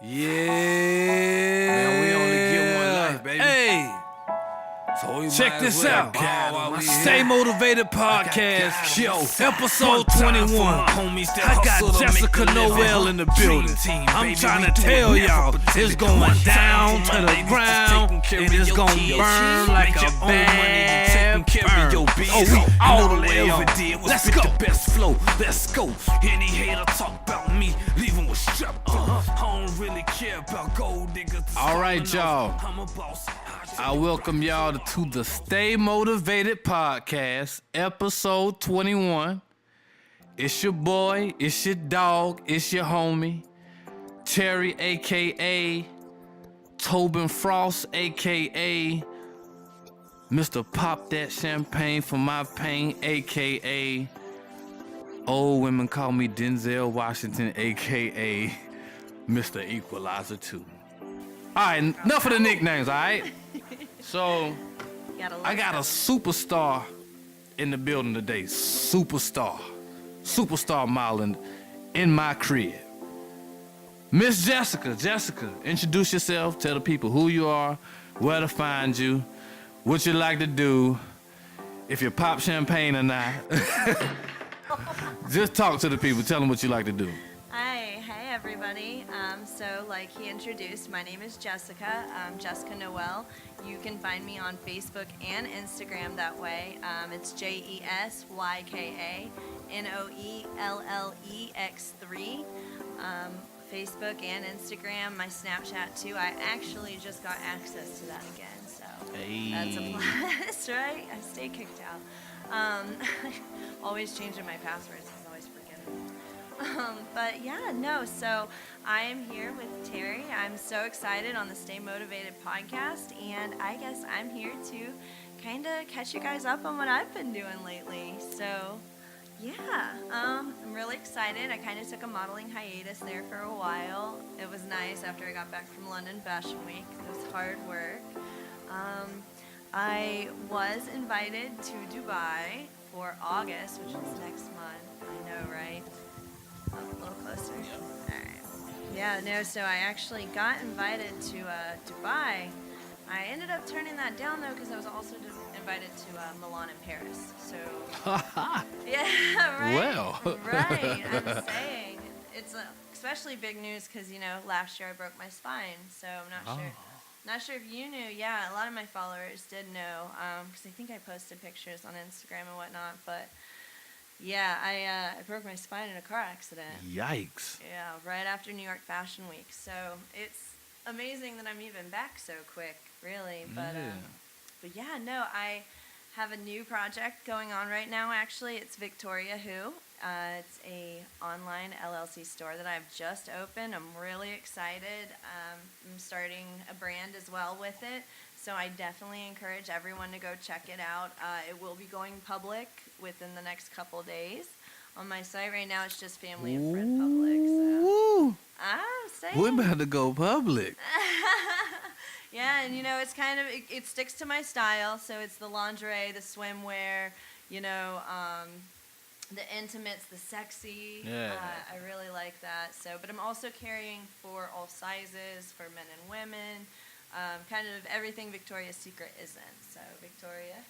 Yeah. Man, we only get one life, baby. Hey, So we check might this as well out. ball while we Stay here. Motivated Podcast. Yo, Episode one time 21. for my homies that I got hustle to make Jessica a living. Noelle in the Dream building. team, I'm baby, trying we to do it tell never y'all, pretended. it's going One time down for to my the ladies that's ground, taking care and of it's your gonna kids. burn Make like a your own money and bad taking care of your burn. biz. Oh, we And all all the I way ever on. did was Let's spit go. the best flow. Let's go. Any hater talk about me, leave him with strap. I don't really care about gold diggers. All right, y'all. I'm a boss. I welcome y'all to the Stay Motivated Podcast, episode 21. It's your boy, it's your dog, it's your homie, Terry, a.k.a. Tobin Frost, a.k.a. Mr. Pop That Champagne for My Pain, a.k.a. Old women call me Denzel Washington, a.k.a. Mr. Equalizer 2. All right, enough of the nicknames, all right? So, I got a superstar in the building today. Superstar modeling in my crib. Miss Jesyka. Jesyka, introduce yourself. Tell the people who you are, where to find you, what you like to do, if you pop champagne or not. Just talk to the people. Tell them what you like to do. Hey everybody. So like he introduced, my name is Jesyka, Jesyka Noelle. You can find me on Facebook and Instagram that way. It's Jesyka Noellex3. Facebook and Instagram, my Snapchat too. I actually just got access to that again, so that's a plus, right? I stay kicked out. Always changing my passwords, because I always forget them. But yeah, no, so I am here with Terry. I'm so excited on the Stay Motivated podcast, and I guess I'm here to kind of catch you guys up on what I've been doing lately. So yeah, I'm really excited. I kind of took a modeling hiatus there for a while. It was nice after I got back from London Fashion Week. It was hard work. I was invited to Dubai for August, which is next month. I know, right? A little closer. All right. Yeah, no, so I actually got invited to Dubai. I ended up turning that down, though, because I was also invited to Milan and Paris. So, yeah, right? Well. Right, I'm saying. It's especially big news because, last year I broke my spine, so I'm not sure. Not sure if you knew. Yeah, a lot of my followers did know, because I think I posted pictures on Instagram and whatnot, but yeah, I broke my spine in a car accident. Yikes. Yeah, right after New York Fashion Week. So it's amazing that I'm even back so quick, really. But yeah, no, I have a new project going on right now. Actually, it's Victoria Who. It's a online LLC store that I've just opened. I'm really excited. I'm starting a brand as well with it. So I definitely encourage everyone to go check it out. It will be going public within the next couple days. On my site right now, it's just family and friend public. So I'm saying. We better to go public. Yeah, and it's kind of, it sticks to my style. So it's the lingerie, the swimwear, the intimates, the sexy. Yeah. I really like that. So, but I'm also carrying for all sizes, for men and women. Kind of everything Victoria's Secret isn't. So Victoria.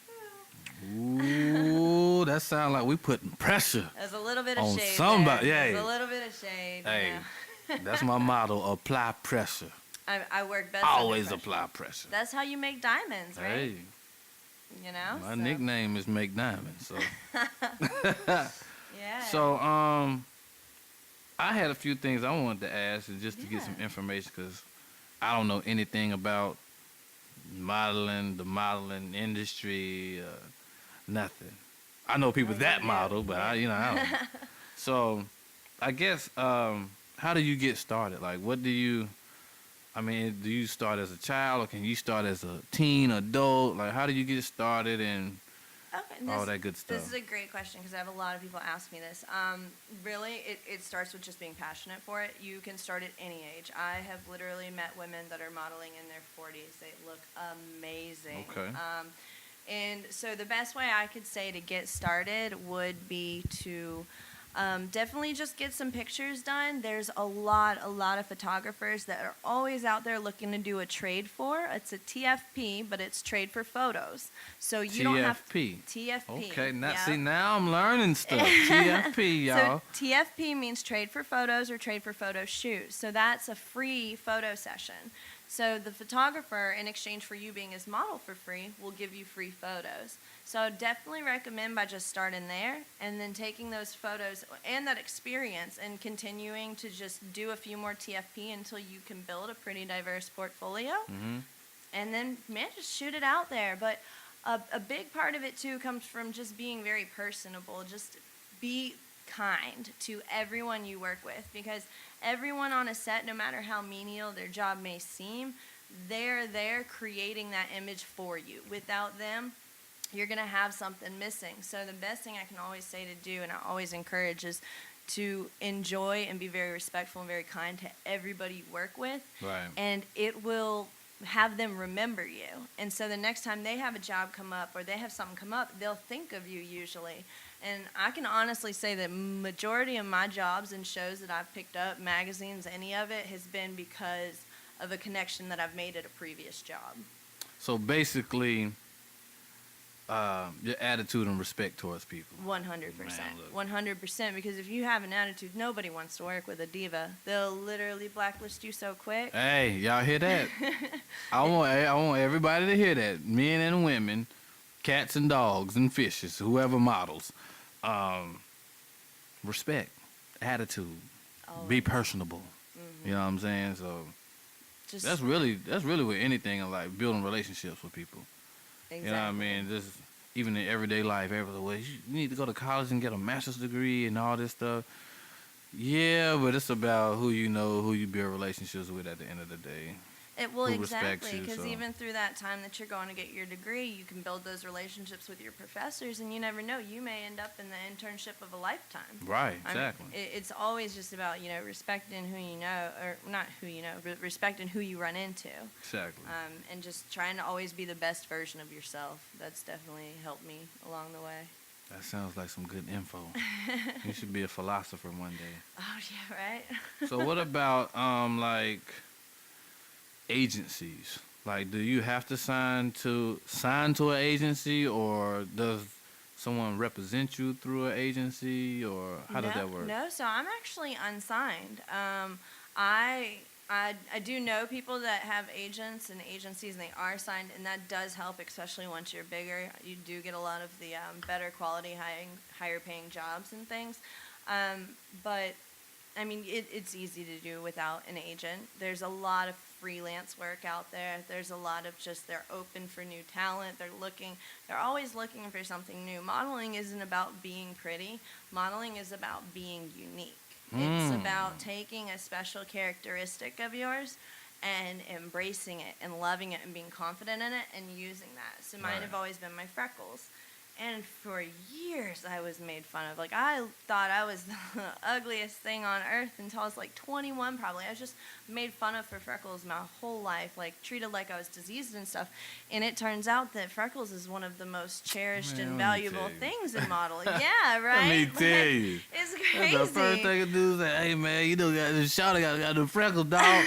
Ooh, that sounds like we putting pressure. There's a little bit of on shade somebody. there. Hey. There's a little bit of shade. Hey, that's my motto. Apply pressure. I work best. Always under pressure. apply pressure. That's how you make diamonds, right? Hey, my So. nickname is Make Diamonds. So, Yeah. so I had a few things I wanted to ask, and just to get some information, because I don't know anything about modeling, the modeling industry, nothing. I know people that model, but I don't know. So, I guess, how do you get started? Like, do you start as a child, or can you start as a teen, adult? Like, how do you get started and all that good stuff? This is a great question because I have a lot of people ask me this. Really, it starts with just being passionate for it. You can start at any age. I have literally met women that are modeling in their 40s. They look amazing. Okay. And so the best way I could say to get started would be to Definitely just get some pictures done. There's a lot of photographers that are always out there looking to do a trade for. It's a TFP, but it's trade for photos. So you don't have TFP. Okay, yeah. see, now I'm learning stuff. TFP, y'all. So TFP means trade for photos or trade for photo shoots. So that's a free photo session. So the photographer, in exchange for you being his model for free, will give you free photos. So I definitely recommend by just starting there and then taking those photos and that experience and continuing to just do a few more TFP until you can build a pretty diverse portfolio. Mm-hmm. And then, man, just shoot it out there. But a big part of it, too, comes from just being very personable. Just be kind to everyone you work with, because everyone on a set, no matter how menial their job may seem, they're there creating that image for you. Without them, you're going to have something missing. So the best thing I can always say to do, and I always encourage, is to enjoy and be very respectful and very kind to everybody you work with. Right. And it will have them remember you. And so the next time they have a job come up or they have something come up, they'll think of you usually. And I can honestly say that majority of my jobs and shows that I've picked up, magazines, any of it, has been because of a connection that I've made at a previous job. So basically, your attitude and respect towards people. 100%. Man, 100%. Because if you have an attitude, nobody wants to work with a diva. They'll literally blacklist you so quick. Hey, y'all hear that? I want everybody to hear that. Men and women, cats and dogs and fishes, whoever models. Respect, attitude, Always. be personable. Mm-hmm. You know what I'm saying? So Just that's really with anything in life, building relationships with people. exactly. You know what I mean? Just even in everyday life, everywhere. You need to go to college and get a master's degree and all this stuff. Yeah, but it's about who you know, who you build relationships with at the end of the day. Well, who respects exactly, you, because so. even through that time that you're going to get your degree, you can build those relationships with your professors, and you never know, you may end up in the internship of a lifetime. Right, I mean, exactly. it's always just about, respecting who you know, or not who you know, but respecting who you run into. Exactly. And just trying to always be the best version of yourself. That's definitely helped me along the way. That sounds like some good info. You should be a philosopher one day. Oh, yeah, right? So what about like agencies? Like, do you have to sign to an agency, or does someone represent you through an agency, or how does that work? No, so I'm actually unsigned. I do know people that have agents and agencies, and they are signed, and that does help, especially once you're bigger. You do get a lot of the better quality, higher paying jobs and things. But I mean, it's easy to do without an agent. There's a lot of freelance work out there. There's a lot of just, they're open for new talent. They're always looking for something new. Modeling isn't about being pretty. Modeling is about being unique. It's about taking a special characteristic of yours and embracing it and loving it and being confident in it and using that. So mine have always been my freckles. And for years, I was made fun of. Like, I thought I was the ugliest thing on earth until I was like 21, probably. I was just made fun of for freckles my whole life, like treated like I was diseased and stuff. And it turns out that freckles is one of the most cherished and valuable things in modeling. Yeah, right? Let me tell you. It's crazy. The first thing I do is say, hey, man, you know, Shawty got the freckles, dog.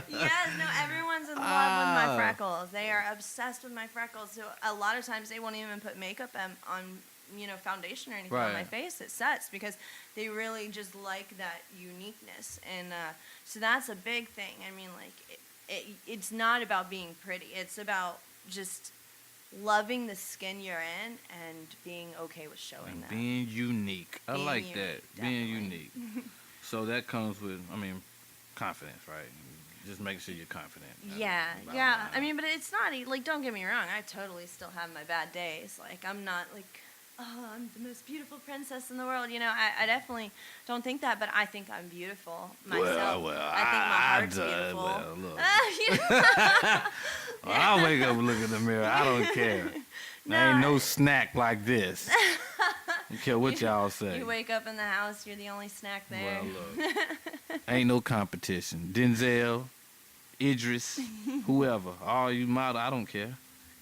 Yes, no, everyone's in love with my freckles. They are obsessed with my freckles. So a lot of times they won't even put makeup on foundation or anything on my face. It sets because they really just like that uniqueness. And so that's a big thing. I mean, like, it's not about being pretty. It's about just loving the skin you're in and being okay with showing And that. being unique. I Being like unique, that. Being definitely. unique. So that comes with, confidence, right? Just making sure you're confident. Yeah. I mean, but it's not, like, don't get me wrong. I totally still have my bad days. Like, I'm not, like, oh, I'm the most beautiful princess in the world. You know, I definitely don't think that, but I think I'm beautiful myself. Well, I think my heart's beautiful. Well, look. You know? I'll wake up and look in the mirror. I don't care. There ain't no snack like this. I don't care what y'all say. You wake up in the house, you're the only snack there. Well, look. Ain't no competition. Denzel, Idris, whoever. All you model, I don't care.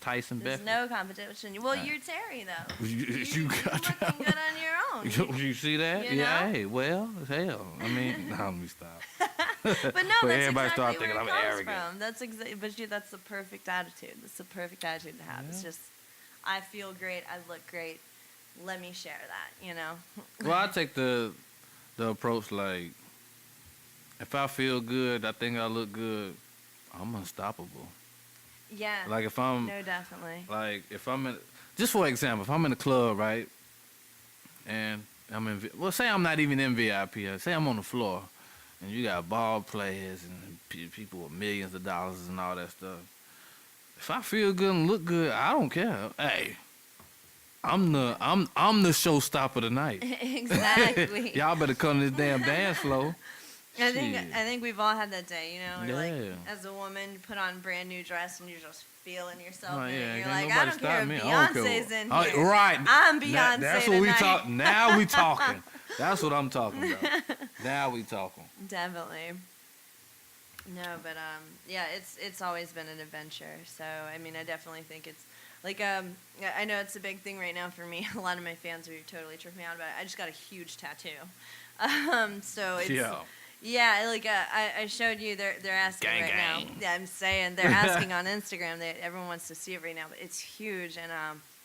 Tyson There's Beckford. no competition. Well, you're Terry though. You You're got looking good on your own. You see that? You Yeah. know? Hey, well, hell. I mean, no, let me stop. But no, But that's everybody exactly start where thinking it I'm comes arrogant. from. That's the perfect attitude. That's the perfect attitude to have. It's Yeah. just, I feel great. I look great. Let me share that. You know. Well, I take the approach like, if I feel good, I think I look good, I'm unstoppable. Yeah. Like if I'm No, definitely. like if I'm in, just for example, if I'm in a club, right, and I'm in, well, say I'm not even in VIP, say I'm on the floor, and you got ball players and people with millions of dollars and all that stuff. If I feel good and look good, I don't care. Hey, I'm the showstopper tonight. Exactly. Y'all better come to this damn dance floor. I Shit. think we've all had that day, you know, where like Yeah. as a woman you put on a brand new dress and you're just feeling yourself Oh, in yeah, it. You're ain't like, nobody I don't care stop me. if I don't care Beyonce's what- in Oh, here. right. I'm Beyonce That's what we tonight. talk. Now we talking. That's what I'm talking about. Now we talking. Definitely. No, but yeah, it's always been an adventure. So I mean, I definitely think it's like I know it's a big thing right now for me. A lot of my fans are totally tripping me out about it. I just got a huge tattoo. So it's yeah, like I showed you. They're asking Gang, right gang. now. Yeah, I'm saying they're asking on Instagram. Everyone wants to see it right now, but it's huge. And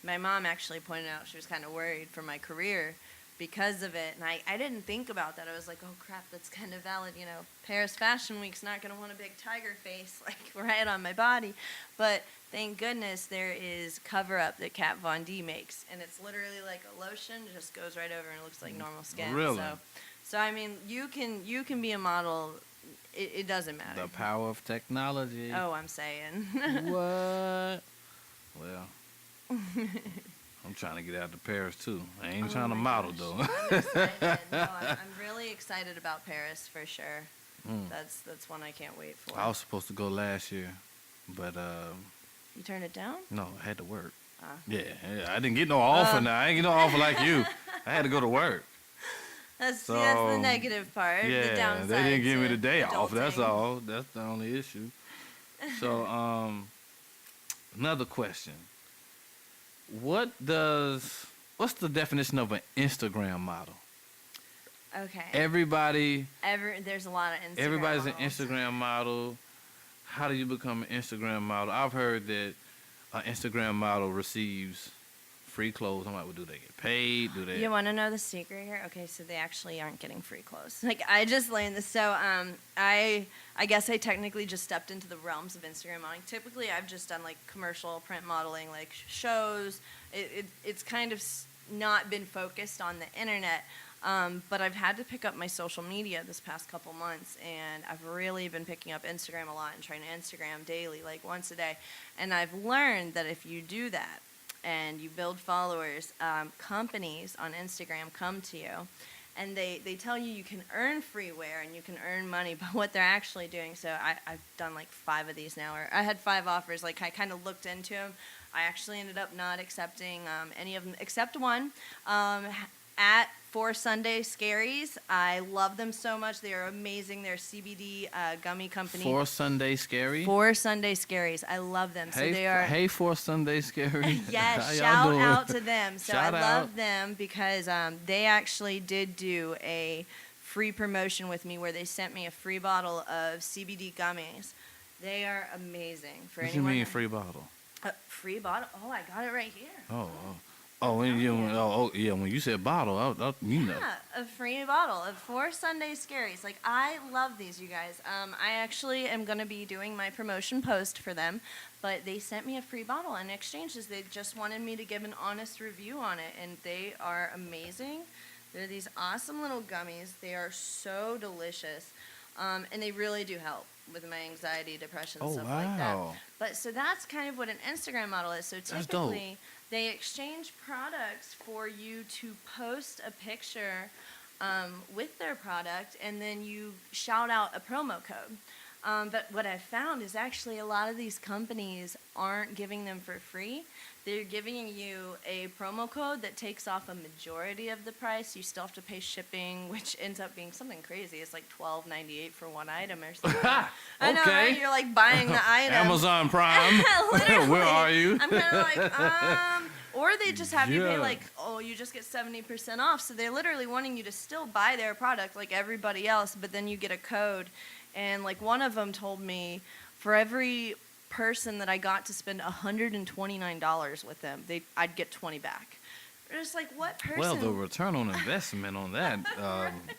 my mom actually pointed out she was kind of worried for my career because of it. And I didn't think about that. I was like, oh crap, that's kind of valid. You know, Paris Fashion Week's not gonna want a big tiger face like right on my body. But thank goodness there is Cover Up that Kat Von D makes, and it's literally like a lotion. It just goes right over and it looks like normal skin. Really? So I mean, you can be a model. It doesn't matter. The power of technology. Oh, I'm saying. What? Well, I'm trying to get out to Paris too. I ain't Oh trying to my model gosh. though. I'm excited. No, I'm really excited about Paris for sure. That's one I can't wait for. I was supposed to go last year, but You turned it down? no, I had to work. Ah. Yeah, I didn't get no offer now. I ain't get no offer like you. I had to go to work. That's the So, negative part. The Yeah, downside. they didn't give me to the day off. That's adulting. all. That's the only issue. So, another question. What's the definition of an Instagram model? Okay. There's a lot of Instagram. Everybody's an models. Instagram model. How do you become an Instagram model? I've heard that an Instagram model receives free clothes. I'm like, well, do they get paid? Do they? You want to know the secret here? Okay, so they actually aren't getting free clothes. Like I just learned this. So I guess I technically just stepped into the realms of Instagram modeling. Typically, I've just done like commercial print modeling, like shows. It's kind of not been focused on the internet. But I've had to pick up my social media this past couple months, and I've really been picking up Instagram a lot and trying to Instagram daily, like once a day. And I've learned that if you do that and you build followers, companies on Instagram come to you, and they tell you you can earn freeware and you can earn money, but what they're actually doing, so I've done like 5 of these now, or I had 5 offers, like I kind of looked into them. I actually ended up not accepting any of them except one. At 4 Sunday Scaries. I love them so much. They are amazing. They're a CBD gummy company. 4 Sunday Scary? 4 Sunday Scaries. I love them. So they are. Hey, 4 Sunday Scary. How Yes, y'all shout doing? out to them. So Shout I out. love them because they actually did do a free promotion with me where they sent me a free bottle of CBD gummies. They are amazing for What you anyone. mean free bottle? Free bottle? Oh, I got it right here. When you said bottle, you know. Yeah, a free bottle of 4 Sunday Scaries. Like, I love these, you guys. I actually am going to be doing my promotion post for them, but they sent me a free bottle in exchange. They just wanted me to give an honest review on it, and they are amazing. They're these awesome little gummies. They are so delicious, and they really do help with my anxiety, depression, stuff like that. Wow. But so that's kind of what an Instagram model is. So That's dope. typically, they exchange products for you to post a picture with their product, and then you shout out a promo code. But what I found is actually a lot of these companies aren't giving them for free. They're giving you a promo code that takes off a majority of the price. You still have to pay shipping, which ends up being something crazy. It's like $12.98 for one item or something. I know, right? You're like buying the item. Amazon Prime. Where are you? I'm kind of like, or they just have you pay like, oh, you just get 70% off. So they're literally wanting you to still buy their product like everybody else, but then you get a code. And like one of them told me for every person that I got to spend $129 with them, I'd get 20 back. They're just like, what person? Well, the return on investment on that,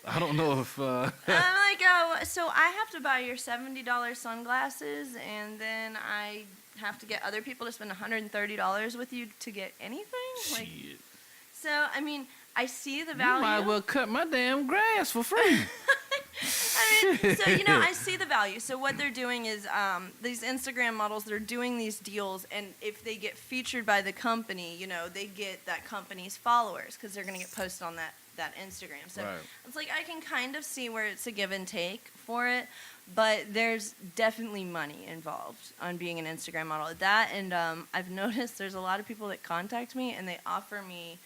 I don't know if... I'm like, oh, so I have to buy your $70 sunglasses, and then I have to get other people to spend $130 with you to get anything? Like, shit. so, I mean, I see the value. You might well cut my damn grass for free. I mean, so, you know, I see the value. So what they're doing is these Instagram models, they're doing these deals, and if they get featured by the company, you know, they get that company's followers because they're going to get posted on that Instagram. So it's like I can kind of see where it's a give and take for it, but there's definitely money involved on being an Instagram model. That, and I've noticed there's a lot of people that contact me, and they offer me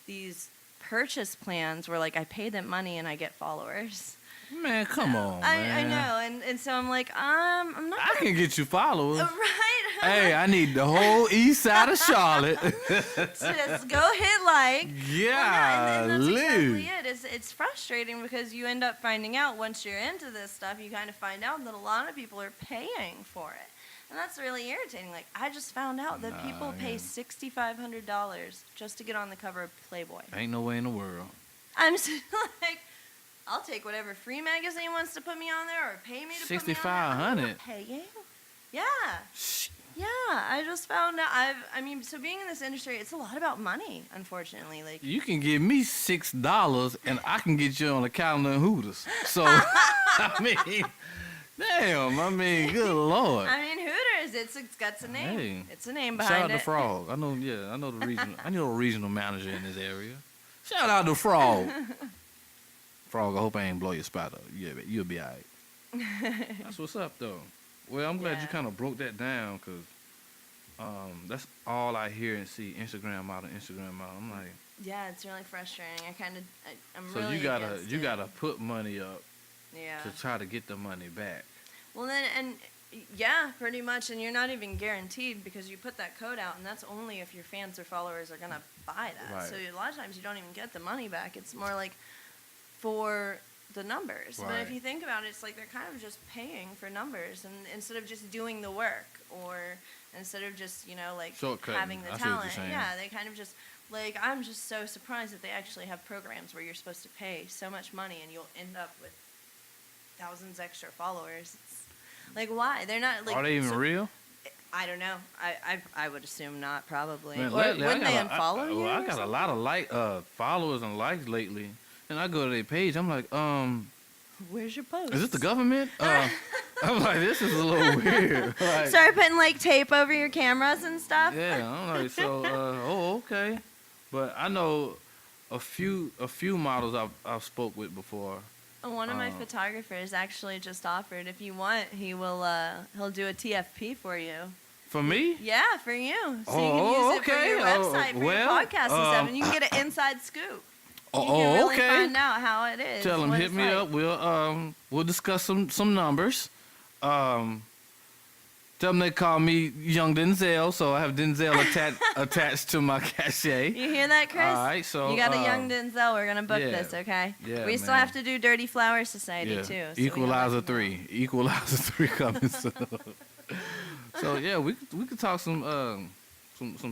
these purchase plans where, like, I pay them money and I get followers. Man, come on, man. I know, and so I'm like, I'm not. I can get you followers. Right. Hey, I need the whole east side of Charlotte. Just go hit like. Yeah, well, no, and that's exactly it. It's frustrating because you end up finding out once you're into this stuff, you kind of find out that a lot of people are paying for it. And that's really irritating. Like, I just found out that people pay $6,500 just to get on the cover of Playboy. Ain't no way in the world. I'm just like, I'll take whatever free magazine wants to put me on there or pay me to put me on there. $6,500. Paying? Yeah. Yeah, I just found out. I mean, so being in this industry, it's a lot about money, unfortunately. Like, you can give me $6 and I can get you on the calendar in Hooters. So, I mean, damn, I mean, good Lord. I mean, Hooters, it's got a name. Hey, it's a name behind it. Shout out to Frog. I know the regional. I know a regional manager in this area. Shout out to Frog. Frog, I hope I ain't blow your spot up. Yeah, you'll be all right. That's what's up, though. Well, I'm glad you kind of broke that down, because that's all I hear and see, Instagram model. I'm like... Yeah, it's really frustrating. I'm so really you gotta put money up to try to get the money back. Well, then, and yeah, pretty much, and you're not even guaranteed because you put that code out, and that's only if your fans or followers are going to buy that. Right. So a lot of times you don't even get the money back. It's more like for the numbers. Right. But if you think about it, it's like they're kind of just paying for numbers, and instead of just doing the work, or instead of just, you know, like having the talent. Yeah, they kind of just, like, I'm just so surprised that they actually have programs where you're supposed to pay so much money and you'll end up with thousands extra followers. It's like, why? They're not, like... Are they even real? I don't know. I would assume not, probably. Man, lately, wouldn't they unfollow you? Well, I got a lot of followers and likes lately. And I go to their page, I'm like, where's your post? Is this the government? I'm like, this is a little weird. Like, start putting, like, tape over your cameras and stuff? Yeah, I'm like, so, okay. But I know a few models I've spoke with before. One of my photographers actually just offered, if you want, he'll do a TFP for you. For me? Yeah, for you. So you can use it for your website, for your podcast and stuff, and you can get an inside scoop. You can really find out how it is. Tell him, hit me up. We'll discuss some numbers. Tell them they call me Young Denzel, so I have Denzel attached to my cachet. You hear that, Chris? All right, so you got a Young Denzel. We're gonna book this, okay? Yeah, we still have to do Dirty Flower Society too. So Equalizer 3. Equalizer 3 coming soon. So yeah, we could talk some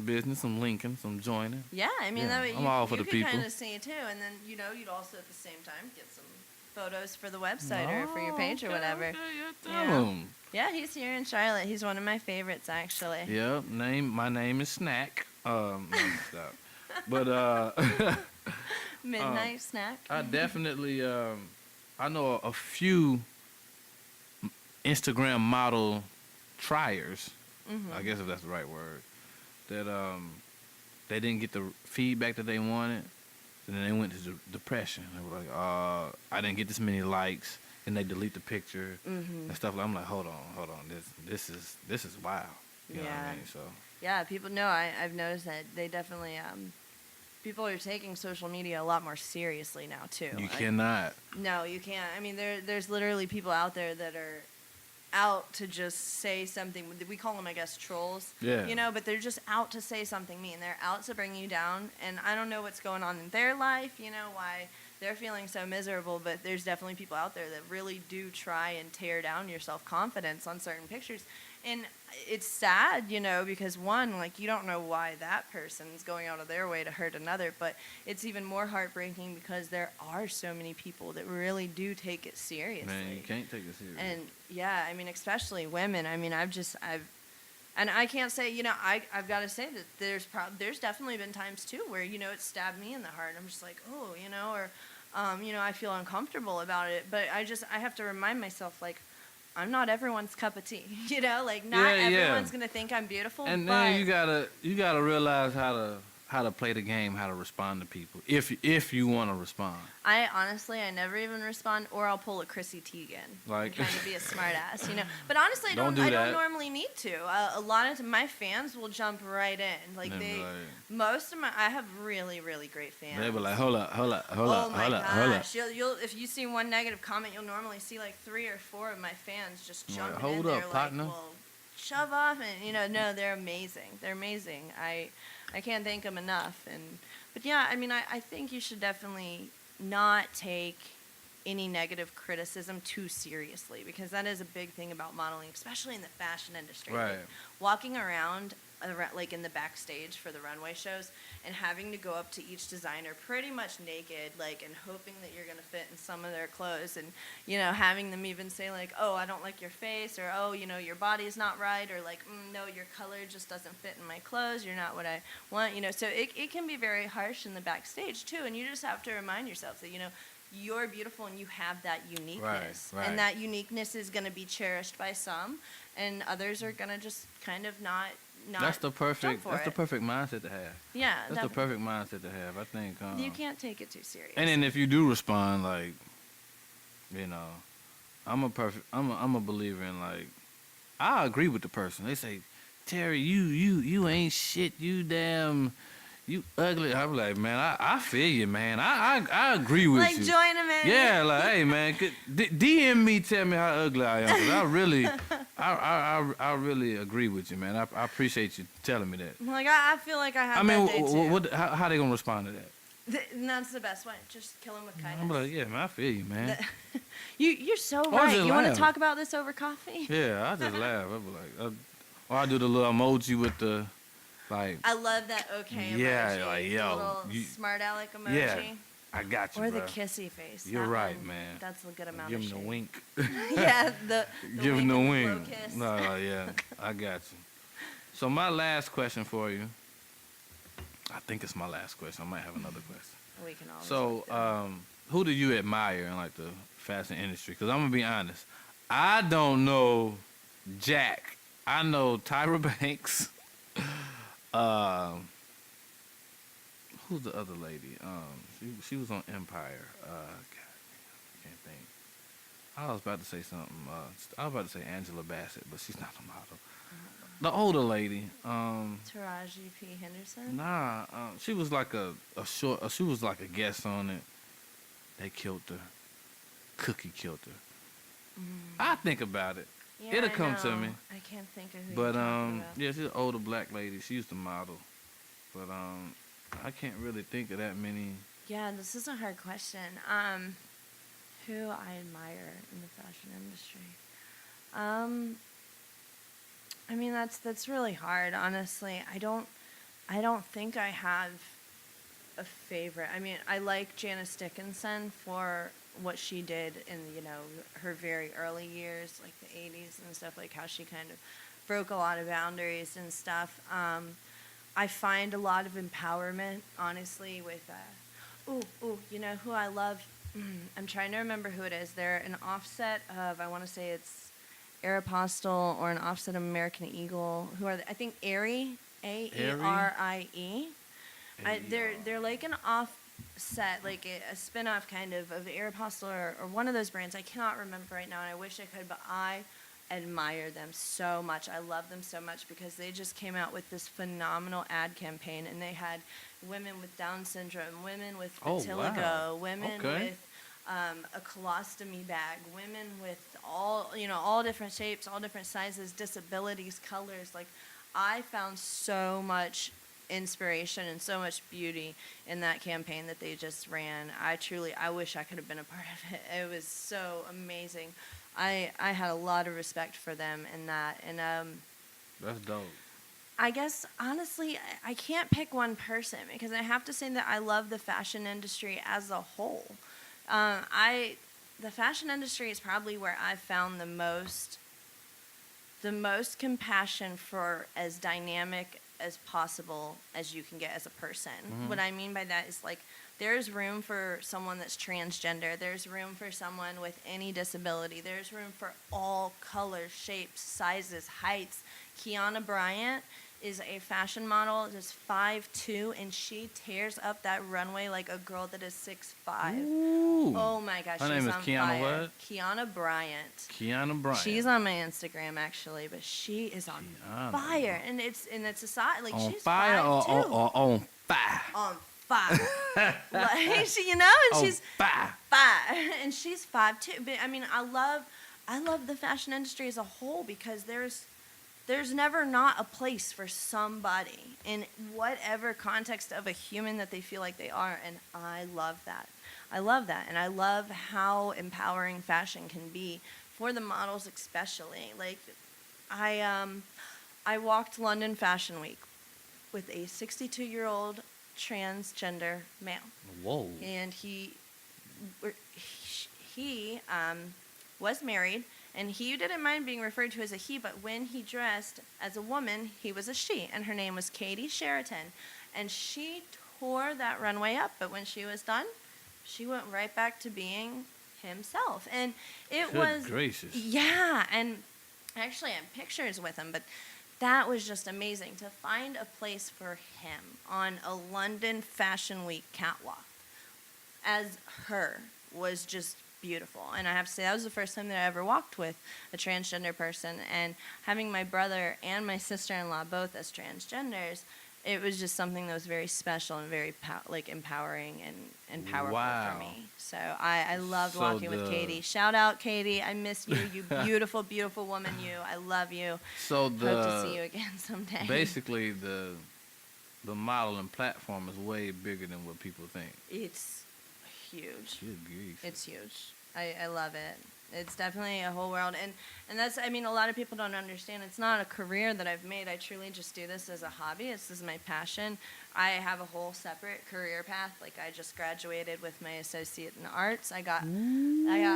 business, some linking, some joining. Yeah, I mean, I'm all for the people. You could kind of see it too, and then you'd also at the same time get some photos for the website or for your page or whatever. Okay, yeah, he's here in Charlotte. He's one of my favorites, actually. Yeah, my name is Snack. No, stop. But Midnight Snack. I definitely I know a few Instagram model triers. I guess if that's the right word. That they didn't get the feedback that they wanted, and then they went to depression. They were like, I didn't get this many likes, and they delete the picture and stuff. I'm like, hold on, this is wild. You know what I mean? So Yeah, people know. I've noticed that they definitely people are taking social media a lot more seriously now too. you cannot. No, you can't. I mean, there's literally people out there that are out to just say something. We call them, I guess, trolls. Yeah. You know, but they're just out to say something mean. They're out to bring you down. And I don't know what's going on in their life, you know, why they're feeling so miserable. But there's definitely people out there that really do try and tear down your self-confidence on certain pictures. And it's sad, you know, because one, like, you don't know why that person's going out of their way to hurt another, but it's even more heartbreaking because there are so many people that really do take it seriously. Man, you can't take it seriously. And yeah, I mean, especially women. I mean, and I can't say, you know, I've got to say that there's definitely been times too where, you know, it stabbed me in the heart. I'm just like, oh, you know, or, you know, I feel uncomfortable about it, but I have to remind myself, like, I'm not everyone's cup of tea, you know, like not everyone's gonna think I'm beautiful. And but then you gotta realize how to play the game, how to respond to people, if you want to respond. I honestly never even respond, or I'll pull a Chrissy Teigen, Like kind of be a smart ass, you know. But honestly, I don't normally need to. A lot of my fans will jump right in, like most of I have really great fans. They be like, hold up. Oh my gosh! You'll if you see one negative comment, you'll normally see like 3 or 4 of my fans just jumping like, hold in up, there, partner. like, well, shove off, and you know, no, they're amazing. They're amazing. I can't thank them enough. But yeah, I mean, I think you should definitely not take any negative criticism too seriously, because that is a big thing about modeling, especially in the fashion industry. Right. Like, walking around like in the backstage for the runway shows and having to go up to each designer pretty much naked, like, and hoping that you're going to fit in some of their clothes, and, you know, having them even say like, oh, I don't like your face, or, oh, you know, your body's not right, or like, no, your color just doesn't fit in my clothes, you're not what I want, you know. So it can be very harsh in the backstage too, and you just have to remind yourself that, you know, you're beautiful and you have that uniqueness. Right. And that uniqueness is going to be cherished by some, and others are going to just kind of not that's the perfect mindset to have. Yeah, that's the perfect mindset to have. I think you can't take it too serious. And then if you do respond, like, you know, I'm a believer in, like, I agree with the person. They say, Terry, you ain't shit. You damn. You ugly. I'm like, man, I feel you, man. I agree with you. Like, join them in. Yeah, like, hey, man, DM me, tell me how ugly I am. 'Cause I really agree with you, man. I appreciate you telling me that. Like, I feel like I have that day too. How they gonna respond to that? And that's the best way. Just kill them with kindness. I'm like, yeah, man, I feel you, man. You're so right. You want to talk about this over coffee? Yeah, I just laugh. I be like, or I do the little emoji with the, like. I love that okay emoji. Yeah, like, yo. The little smart aleck emoji. Yeah, I got you, or bro. the kissy face. You're right, man. That's a good amount Give of him shade. the wink. Yeah, the Give him the wink. wink. Kiss. No, yeah, I got you. So my last question for you. I think it's my last question. I might have another question. We can always. So, who do you admire in, like, the fashion industry? Because I'm gonna be honest, I don't know Jack. I know Tyra Banks. Who's the other lady? She was on Empire. God, I can't think. I was about to say something. I was about to say Angela Bassett, but she's not a model. The older lady. Taraji P. Henderson. Nah, she was like a short. She was like a guest on it. They killed her. Cookie killed her. I think about it. Yeah, It'll come to me. I can't think of who. But you're talking about. yeah, she's an older black lady. She used to model, but I can't really think of that many. Yeah, this is a hard question. Who I admire in the fashion industry. I mean, that's really hard, honestly. I don't think I have a favorite. I mean, I like Janice Dickinson for what she did in, you know, her very early years, like the 80s and stuff, like how she kind of broke a lot of boundaries and stuff. I find a lot of empowerment, honestly, with, you know who I love? I'm trying to remember who it is. They're an offset of, I want to say it's Aeropostale or an offset of American Eagle. Who are they? I think Aerie, Aerie. They're like an set, like a spin-off kind of Aeropostale or one of those brands. I cannot remember right now, and I wish I could, but I admire them so much. I love them so much because they just came out with this phenomenal ad campaign, and they had women with Down syndrome, women with Oh, vitiligo, wow. women Okay. with a colostomy bag, women with all different shapes, all different sizes, disabilities, colors. Like, I found so much inspiration and so much beauty in that campaign that they just ran. I wish I could have been a part of it. It was so amazing. I had a lot of respect for them in that. And That's dope. I guess, honestly, I can't pick one person because I have to say that I love the fashion industry as a whole. The fashion industry is probably where I've found the most compassion for as dynamic as possible as you can get as a person. What I mean by that is, like, there's room for someone that's transgender. There's room for someone with any disability. There's room for all colors, shapes, sizes, heights. Kiana Bryant is a fashion model, just 5'2", and she tears up that runway like a girl that is 6'5". Ooh. Oh my gosh, Her she's name is on Kiana fire. what? Kiana Bryant. Kiana Bryant. She's on my Instagram actually, but she is on Kiana fire, and it's a side like on she's fire 5'2". or on fire? On fire. Like, she, and On she's fire. 5, and she's 5'2". But I mean, I love the fashion industry as a whole because there's never not a place for somebody in whatever context of a human that they feel like they are, and I love that. I love that, and I love how empowering fashion can be for the models especially. Like, I walked London Fashion Week with a 62-year-old transgender male, Whoa. and he was married, and he didn't mind being referred to as a he, but when he dressed as a woman, he was a she, and her name was Katie Sheraton, and she tore that runway up, but when she was done, she went right back to being himself, and it Good was gracious. yeah, and I actually have pictures with him, but that was just amazing to find a place for him on a London Fashion Week catwalk as her was just beautiful. And I have to say, that was the first time that I ever walked with a transgender person, and having my brother and my sister-in-law both as transgenders, it was just something that was very special and very empowering and powerful Wow. for me. So I loved So walking with Katie. Shout out, Katie. I miss you. You beautiful, beautiful woman. You. I love you. So Hope to see you again someday. basically the modeling platform is way bigger than what people think. It's huge. Good grief. It's huge. I love it. It's definitely a whole world. And that's, I mean, a lot of people don't understand. It's not a career that I've made. I truly just do this as a hobby. This is my passion. I have a whole separate career path. Like, I just graduated with my associate in arts. I got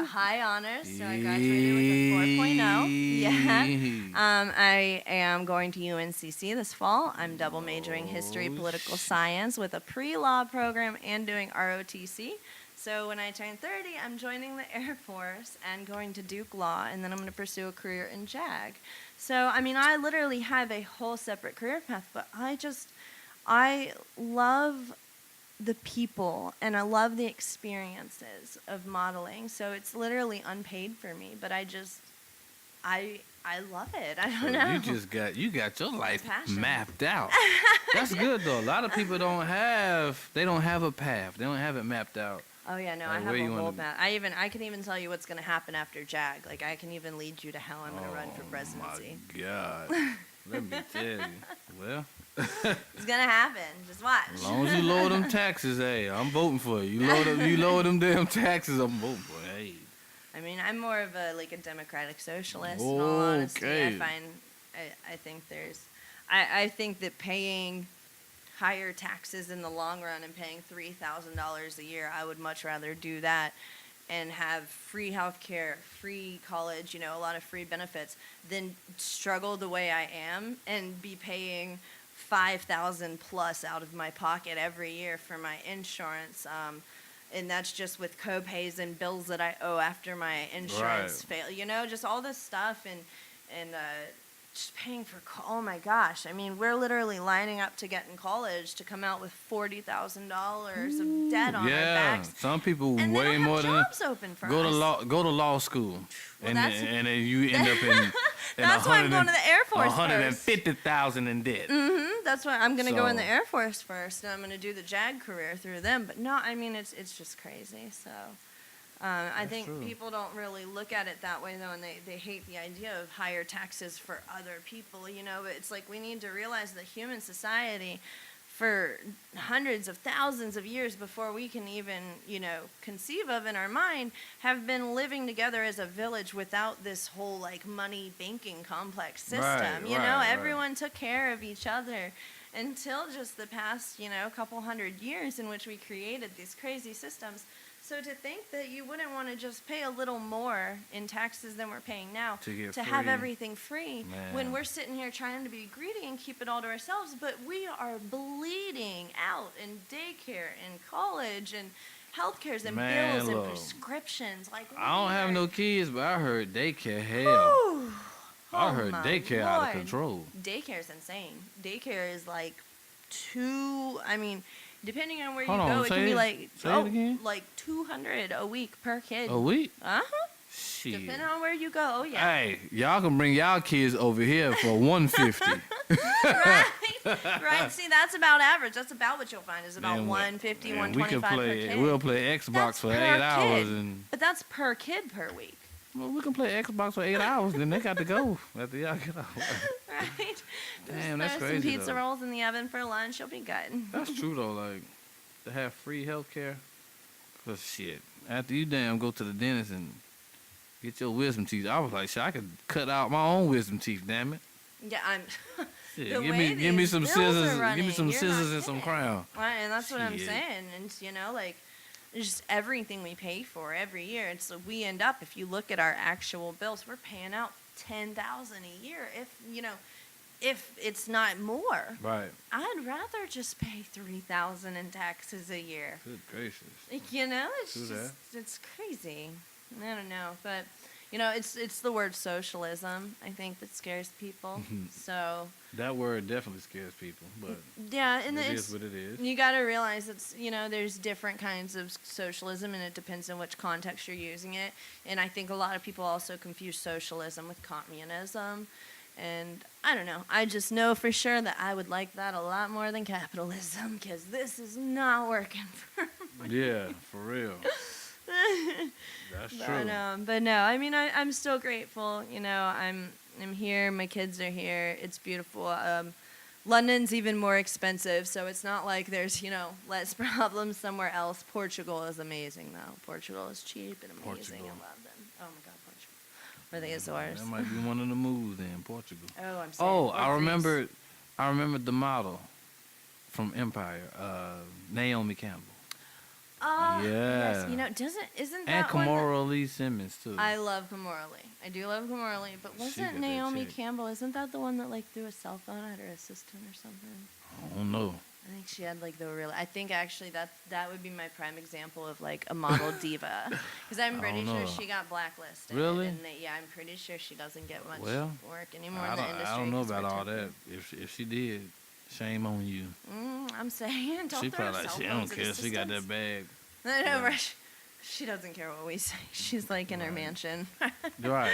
high honors, so I graduated with a 4.0. Yeah. I am going to UNCC this fall. I'm double majoring history, political science with a pre-law program and doing ROTC. So when I turn 30, I'm joining the Air Force and going to Duke Law, and then I'm going to pursue a career in JAG. So, I mean, I literally have a whole separate career path, but I love the people, and I love the experiences of modeling. So it's literally unpaid for me, but I love it. I don't know. You got your life Passion. mapped out. That's good though. A lot of people don't have a path. They don't have it mapped out. Oh yeah, no, Like, I have where a you whole wanna- map. I can even tell you what's going to happen after JAG. Like, I can even lead you to how I'm going to run for presidency. My God. Let me tell you. Well, It's going to happen. Just watch. as long as you lower them taxes, hey, I'm voting for you. You lower them damn taxes, I'm voting for you. Hey. I mean, I'm more of a democratic socialist. In all honesty, Okay. I think that paying higher taxes in the long run and paying $3,000 a year, I would much rather do that and have free health care, free college, a lot of free benefits, than struggle the way I am and be paying $5,000 plus out of my pocket every year for my insurance. And that's just with co-pays and bills that I owe after my insurance fail. Just all this stuff, and just paying for, oh my gosh. I mean, we're literally lining up to get in college to come out with $40,000 of debt on our Yeah, backs. some people And they way don't have more than jobs open for go us. to law school, Well, and that's- then you end up in That's why I'm going to the Air Force first. $150,000 in debt. That's why I'm going to go in the So- Air Force first, and I'm going to do the JAG career through them. But no, I mean, it's just crazy. So I think true. people don't really look at it that way, though, and they hate the idea of higher taxes for other people, you know. But it's like we need to realize that human society, for hundreds of thousands of years before we can even, you know, conceive of in our mind, have been living together as a village without this whole like money banking complex system. Right, you know, right. everyone took care of each other until just the past, you know, couple hundred years in which we created these crazy systems. So to think that you wouldn't want to just pay a little more in taxes than we're paying now To have free. everything free when Man. we're sitting here trying to be greedy and keep it all to ourselves, but we are bleeding out in daycare and college and healthcares and Man, bills and look. prescriptions. Like I don't have we no are- kids, but I heard daycare hell. Whew. I Oh heard my daycare out of Lord. control. Daycare's insane. Daycare is like I mean, depending on where Hold you on, go, it say can be it- like say it again. like $200 a week per kid. A week? Uh-huh. Shit. Depending on where you go. Oh yeah. Hey, y'all can bring y'all kids over here for $150. Right. See, that's about average. That's about what you'll find is about Man, $150, man, we can $125 per play. kid. We'll play Xbox That's for per 8 hours, kid. and But that's per kid per week. well, we can play Xbox for 8 hours. Then they got to go after y'all get out. Right. Damn, Just that's throw crazy, some pizza though. rolls in the oven for lunch. You'll be good. That's true though. Like to have free healthcare. Cause shit, after you damn go to the dentist and get your wisdom teeth, I was like, shit, I could cut out my own wisdom teeth. Damn it. Yeah, I'm. Shit, The give way me these some bills are scissors. Give me running, some you're not scissors and some kidding. crown. Right, and that's what I'm Shit. saying. And you know, like, just everything we pay for every year. It's we end up, if you look at our actual bills, we're paying out $10,000 a year. If it's not more, Right. I'd rather just pay $3,000 in taxes a year. Good gracious. Like, you know, it's True just it's crazy. I don't know, but you know, it's the word socialism, I think, that scares people. So That word definitely scares people, but yeah, and it it's is what it is. you got to realize it's, you know, there's different kinds of socialism, and it depends on which context you're using it. And I think a lot of people also confuse socialism with communism. And I don't know. I just know for sure that I would like that a lot more than capitalism, because this is not working for me. Yeah, for real. That's true. But no, I mean, I'm still grateful. You know, I'm here. My kids are here. It's beautiful. London's even more expensive, so it's not like there's, you know, less problems somewhere else. Portugal is amazing, though. Portugal is cheap and amazing. Portugal. I love them. Oh my God, Portugal. Or the Azores. That might be one of the moves in Portugal. Oh, I'm saying. Oh, or I Greece. remember the model from Empire, Naomi Campbell. Yes. Yeah. You know, isn't And that one? Kimora Lee Simmons too. I love Kimora Lee. I do love Kimora Lee, but She wasn't got that Naomi chick. Campbell? Isn't that the one that like threw a cell phone at her assistant or something? I don't know. I think she had like the real. I think actually that would be my prime example of like a model diva, because I'm I pretty don't sure know. she got blacklisted. Really? And yeah, I'm pretty sure she doesn't get much Well, work anymore I in the industry. don't know 'cause about we're all too- that. If she did, shame on you. I'm saying, don't She throw probably like, cell she don't phones at care. She got assistants. that bag. I know, Yeah. right? She doesn't care what we say. She's like in her Right. mansion. Right.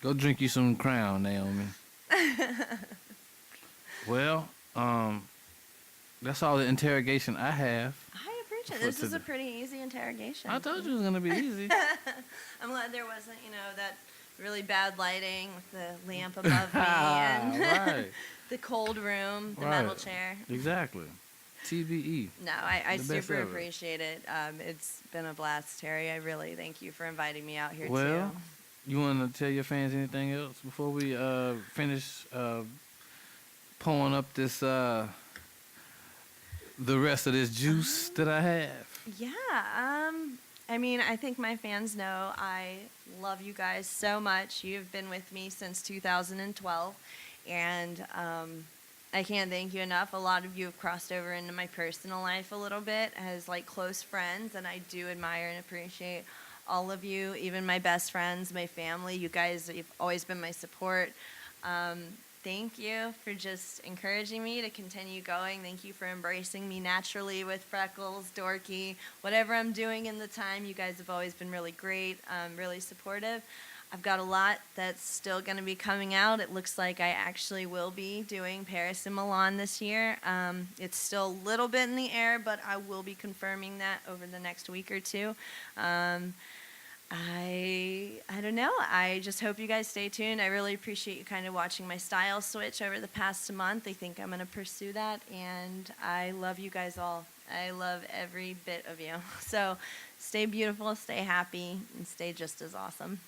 Go drink you some Crown, Naomi. Well, that's all the interrogation I have. I appreciate For this. Is a today. pretty easy interrogation. I told you it was gonna be easy. I'm glad there wasn't, you know, that really bad lighting with the lamp above me and Right. the cold room, the metal Right. chair. Exactly. TBE. No, I The best super ever. appreciate it. It's been a blast, Terry. I really thank you for inviting me out here Well, too. you want to tell your fans anything else before we finish pouring up this the rest of this juice that I have? Yeah. I mean, I think my fans know I love you guys so much. You've been with me since 2012, and I can't thank you enough. A lot of you have crossed over into my personal life a little bit as like close friends, and I do admire and appreciate all of you, even my best friends, my family. You guys have always been my support. Thank you for just encouraging me to continue going. Thank you for embracing me naturally with freckles, dorky, whatever I'm doing in the time. You guys have always been really great, really supportive. I've got a lot that's still going to be coming out. It looks like I actually will be doing Paris and Milan this year. It's still a little bit in the air, but I will be confirming that over the next week or two. I don't know. I just hope you guys stay tuned. I really appreciate you kind of watching my style switch over the past month. I think I'm going to pursue that, and I love you guys all. I love every bit of you. So stay beautiful, stay happy, and stay just as awesome.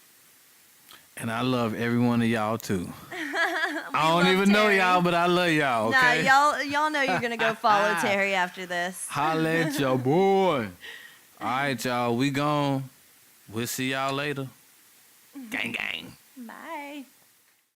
And I love every one of y'all too. I don't even know y'all, but I love y'all. Okay? Nah, y'all know you're gonna go follow Terry after this. Holla at your boy. All right, y'all. We gone. We'll see y'all later. Gang, gang.